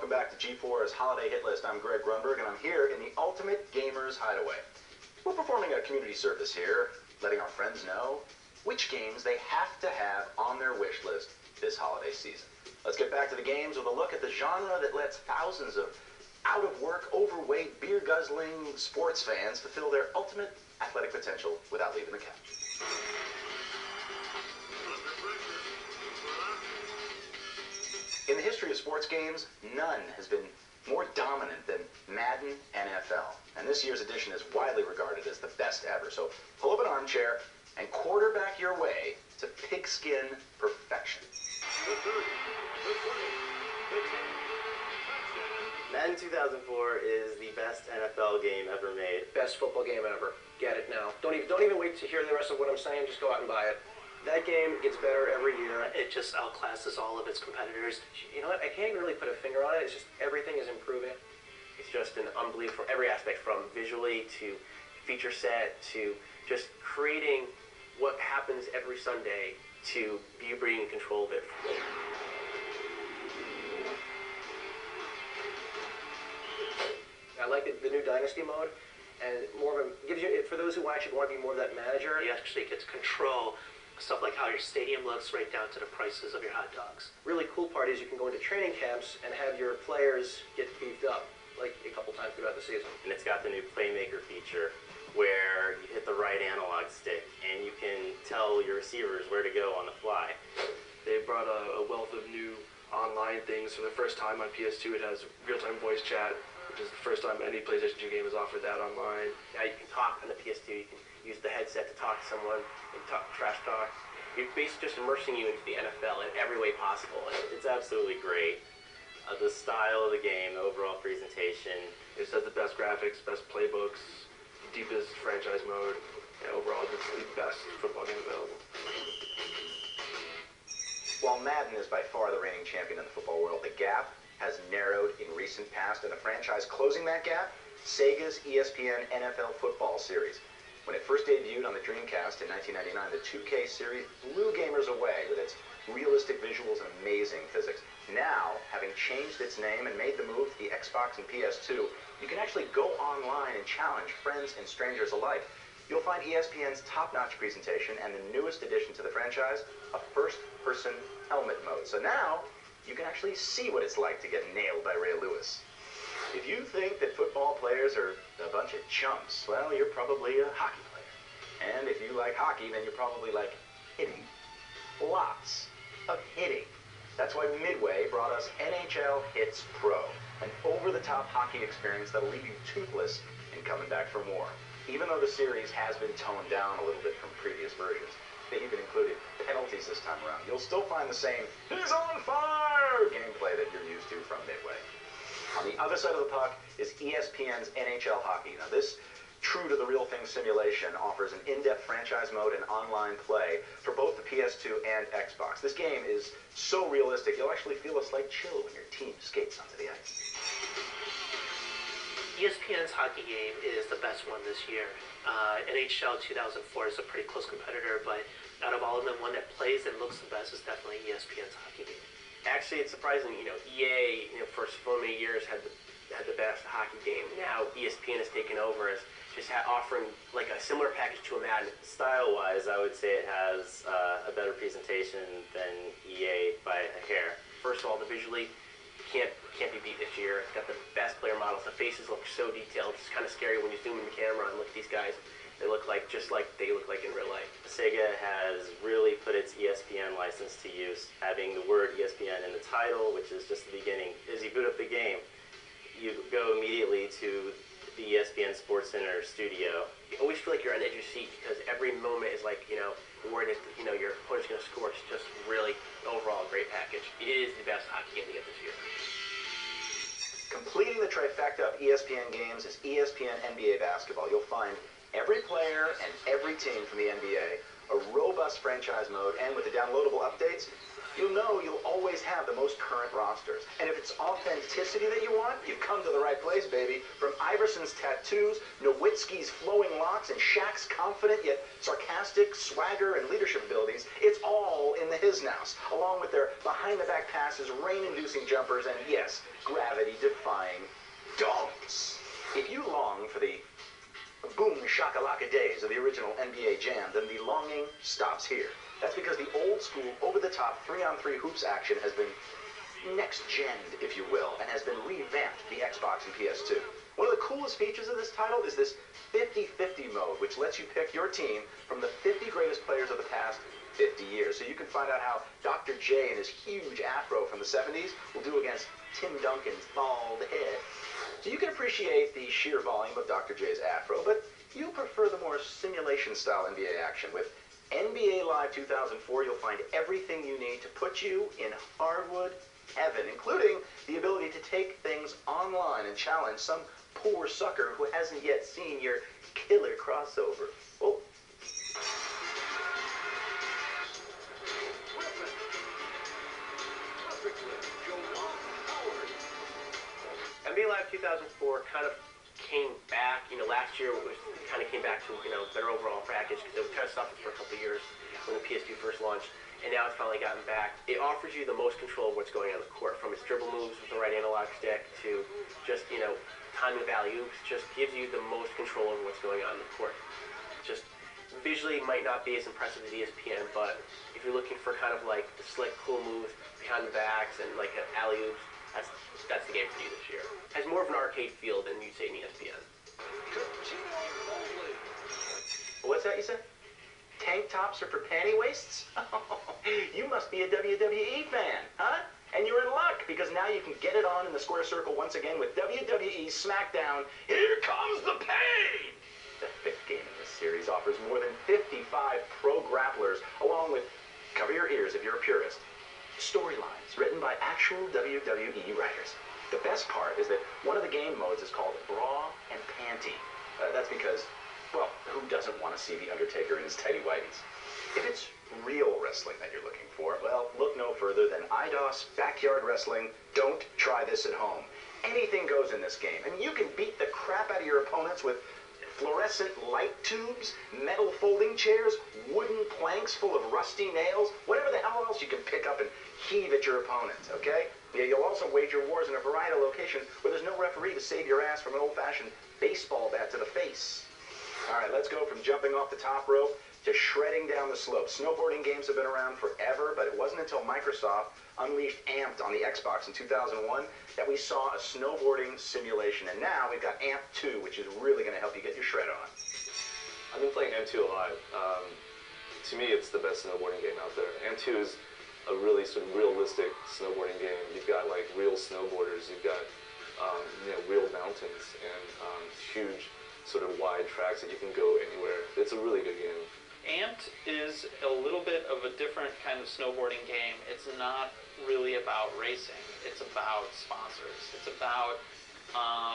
welcome back to G4's Holiday Hit List. I'm Grunberg, and I'm here in the Ultimate Gamers Hideaway. We're performing a community service here, letting our friends know which games they have to have on their wish list this holiday season. Let's get back to the games with a look at the genre that lets thousands of out-of-work, overweight, beer-guzzling sports fans fulfill their ultimate athletic potential without leaving the couch. In the history of sports games, none has been more dominant than Madden NFL. And this year's edition is widely regarded as the best ever. So pull up an armchair and quarterback your way to pigskin perfection. Madden 2004 is the best NFL game ever made. Best football game ever. Get it now. Don't even wait to hear the rest of what I'm saying. Just go out and buy it. That game gets better every year. It just outclasses all of its competitors. You know what? I can't even really put a finger on it. It's just everything is improving. It's just an unbelievable, from every aspect, from visually to feature set to just creating what happens every Sunday to you being in control of it. I like the new Dynasty mode, and more of a, gives you, for those who actually want to be more of that manager, you actually get to control stuff like how your stadium looks, right down to the prices of your hot dogs. Really cool part is you can go into training camps and have your players get beefed up like a couple times throughout the season. And it's got the new Playmaker feature where you hit the right analog stick and you can tell your receivers where to go on the fly. They brought a wealth of new online things. For the first time on PS2, it has real-time voice chat, which is the first time any PlayStation 2 game has offered that online. Now you can talk on the PS2, you can use the headset to talk to someone, and talk trash talk. You're basically just immersing you into the NFL in every way possible. It's absolutely great. The style of the game, the overall presentation. It just has the best graphics, best playbooks, deepest franchise mode, and overall it's the best football game available. While Madden is by far the reigning champion in the football world, the gap has narrowed in recent past, and the franchise closing that gap, Sega's ESPN NFL Football Series. When it first debuted on the Dreamcast in 1999, the 2K series blew gamers away with its realistic visuals and amazing physics. Now, having changed its name and made the move to the Xbox and PS2, you can actually go online and challenge friends and strangers alike. You'll find ESPN's top-notch presentation and the newest addition to the franchise, a first-person helmet mode. So now, you can actually see what it's like to get nailed by Ray Lewis. If you think that football players are a bunch of chumps, well, you're probably a hockey player. And if you like hockey, then you probably like hitting. Lots of hitting. That's why Midway brought us NHL Hits Pro, an over-the-top hockey experience that'll leave you toothless and coming back for more. Even though the series has been toned down a little bit from previous versions, they even included penalties this time around. You'll still find the same "he's on fire" gameplay that you're used to from Midway. On the other side of the puck is ESPN's NHL Hockey. Now this true-to-the-real-thing simulation offers an in-depth franchise mode and online play for both the PS2 and Xbox. This game is so realistic, you'll actually feel a slight chill when your team skates onto the ice. ESPN's hockey game is the best one this year. NHL 2004 is a pretty close competitor, but out of all of them, one that plays and looks the best is definitely ESPN's hockey game. Actually, it's surprising, EA, for so many years had the best hockey game. Now ESPN has taken over as just offering like a similar package to a Madden. Style-wise, I would say it has a better presentation than EA by a hair. First of all, the visually can't be beat this year. It's got the best player models. The faces look so detailed. It's kind of scary when you zoom in the camera and look at these guys. They look like just like they look like in real life. Sega has really put its ESPN license to use, having the word ESPN in the title, which is just the beginning. As you boot up the game, you go immediately to the ESPN Sports Center studio. You always feel like you're on the edge of your seat because every moment is like, worried that, your opponent's going to score. It's just really, overall, a great package. It is the best hockey game to get this year. Completing the trifecta of ESPN games is ESPN NBA Basketball. You'll find every player and every team from the NBA, a robust franchise mode, and with the downloadable updates, you'll know you'll always have the most current rosters. And if it's authenticity that you want, you've come to the right place, baby. From Iverson's tattoos, Nowitzki's flowing locks, and Shaq's confident yet sarcastic swagger and leadership abilities, it's all in the His House, along with their behind-the-back passes, rain-inducing jumpers, and yes, gravity-defying dunks. If you long for the boom shakalaka days of the original NBA Jam, then the longing stops here. That's because the old school, over-the-top 3-on-3 hoops action has been next-genned, if you will, and has been revamped to the Xbox and PS2. One of the coolest features of this title is this 50-50 mode, which lets you pick your team from the 50 greatest players of the past 50 years. So you can find out how Dr. J and his huge afro from the 70s will do against Tim Duncan's bald head. So you can appreciate the sheer volume of Dr. J's afro, but you prefer the more simulation-style NBA action. With NBA Live 2004, you'll find everything you need to put you in hardwood heaven, including the ability to take things online and challenge some poor sucker who hasn't yet seen your killer crossover. Oh. NBA Live 2004 kind of came back, last year it kind of came back to, better overall package because it kind of suffered for a couple of years when the PS2 first launched, and now it's finally gotten back. It offers you the most control of what's going on the court, from its dribble moves with the right analog stick to just, timing alley-oops, just gives you the most control over what's going on in the court. Just visually might not be as impressive as ESPN, but if you're looking for kind of like the slick, cool moves behind the backs and like alley-oops, that's the game for you this year. It has more of an arcade feel than you'd say in ESPN. What's that you said? Tank tops are for panty waists? You must be a WWE fan, huh? And you're in luck, because now you can get it on in the square circle once again with WWE SmackDown. Here comes the pain! The fifth game in this series offers more than 55 pro grapplers, along with, cover your ears if you're a purist, storylines written by actual WWE writers. The best part is that one of the game modes is called Bra and Panty. That's because, well, who doesn't want to see The Undertaker in his tighty whities? If it's real wrestling that you're looking for, well, look no further than IDOS Backyard Wrestling. Don't try this at home. Anything goes in this game. I mean, you can beat the crap out of your opponents with fluorescent light tubes, metal folding chairs, wooden planks full of rusty nails, whatever the hell else you can pick up and heave at your opponents, okay? Yeah, you'll also wager wars in a variety of locations where there's no referee to save your ass from an old-fashioned baseball bat to the face. All right, let's go from jumping off the top rope to shredding down the slope. Snowboarding games have been around forever, but it wasn't until Microsoft unleashed Amped on the Xbox in 2001 that we saw a snowboarding simulation. And now we've got Amp 2, which is really going to help you get your shred on. I've been playing Amp 2 a lot. To me, it's the best snowboarding game out there. Amp 2 is a really sort of realistic snowboarding game. You've got like real snowboarders, you've got real mountains and huge sort of wide tracks that you can go anywhere. It's a really good game. Amped is a little bit of a different kind of snowboarding game. It's not really about racing. It's about sponsors. It's about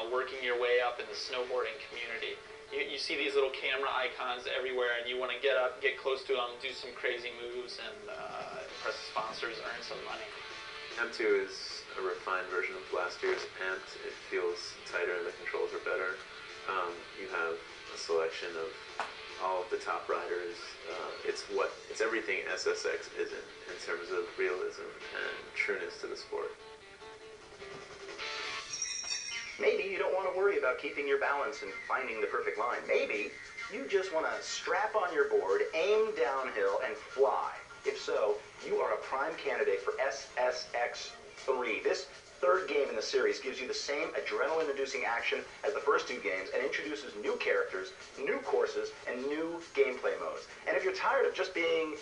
working your way up in the snowboarding community. You see these little camera icons everywhere, and you want to get up, get close to them, do some crazy moves, and impress the sponsors, earn some money. Amp 2 is a refined version of last year's Amped. It feels tighter and the controls are better. You have a selection of all of the top riders. It's everything SSX isn't in terms of realism and trueness to the sport. Maybe you don't want to worry about keeping your balance and finding the perfect line. Maybe you just want to strap on your board, aim downhill, and fly. If so, you are a prime candidate for SSX3. This third game in the series gives you the same adrenaline-inducing action as the first two games and introduces new characters, new courses, and new gameplay modes. And if you're tired of just being,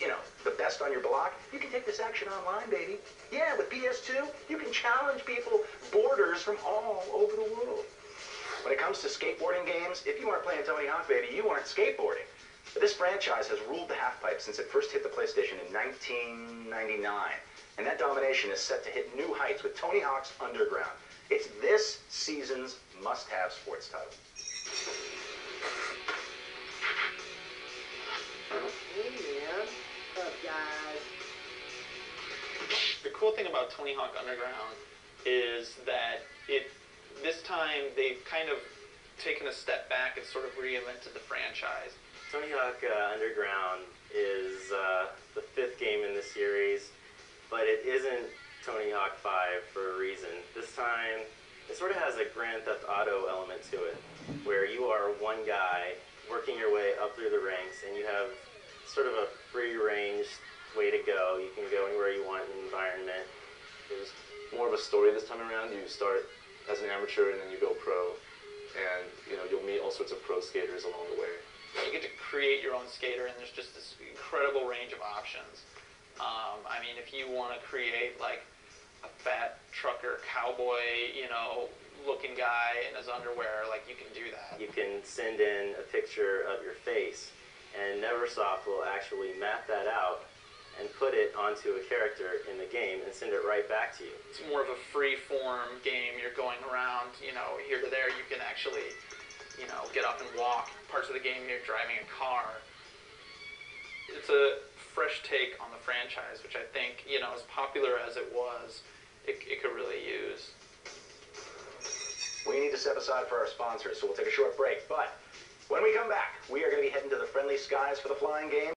the best on your block, you can take this action online, baby. Yeah, with PS2, you can challenge people, boarders from all over the world. When it comes to skateboarding games, if you aren't playing Tony Hawk, baby, you aren't skateboarding. But this franchise has ruled the halfpipe since it first hit the PlayStation in 1999. And that domination is set to hit new heights with Tony Hawk's Underground. It's this season's must-have sports title. Hey man, what's up guys? The cool thing about Tony Hawk Underground is that this time they've kind of taken a step back and sort of reinvented the franchise. Tony Hawk Underground is the 5th game in the series, but it isn't Tony Hawk 5 for a reason. This time, it sort of has a Grand Theft Auto element to it, where you are one guy working your way up through the ranks, and you have sort of a free-range way to go. You can go anywhere you want in the environment. There's more of a story this time around. You start as an amateur, and then you go pro, and you'll meet all sorts of pro skaters along the way. You get to create your own skater, and there's just this incredible range of options. I mean, if you want to create like a fat trucker cowboy, looking guy in his underwear, like you can do that. You can send in a picture of your face, and Neversoft will actually map that out and put it onto a character in the game and send it right back to you. It's more of a free-form game. You're going around, here to there. You can actually, get up and walk. Parts of the game you're driving a car. It's a fresh take on the franchise, which I think, as popular as it was, it could really use. We need to step aside for our sponsors, so we'll take a short break. But when we come back, we are going to be heading to the friendly skies for the flying game.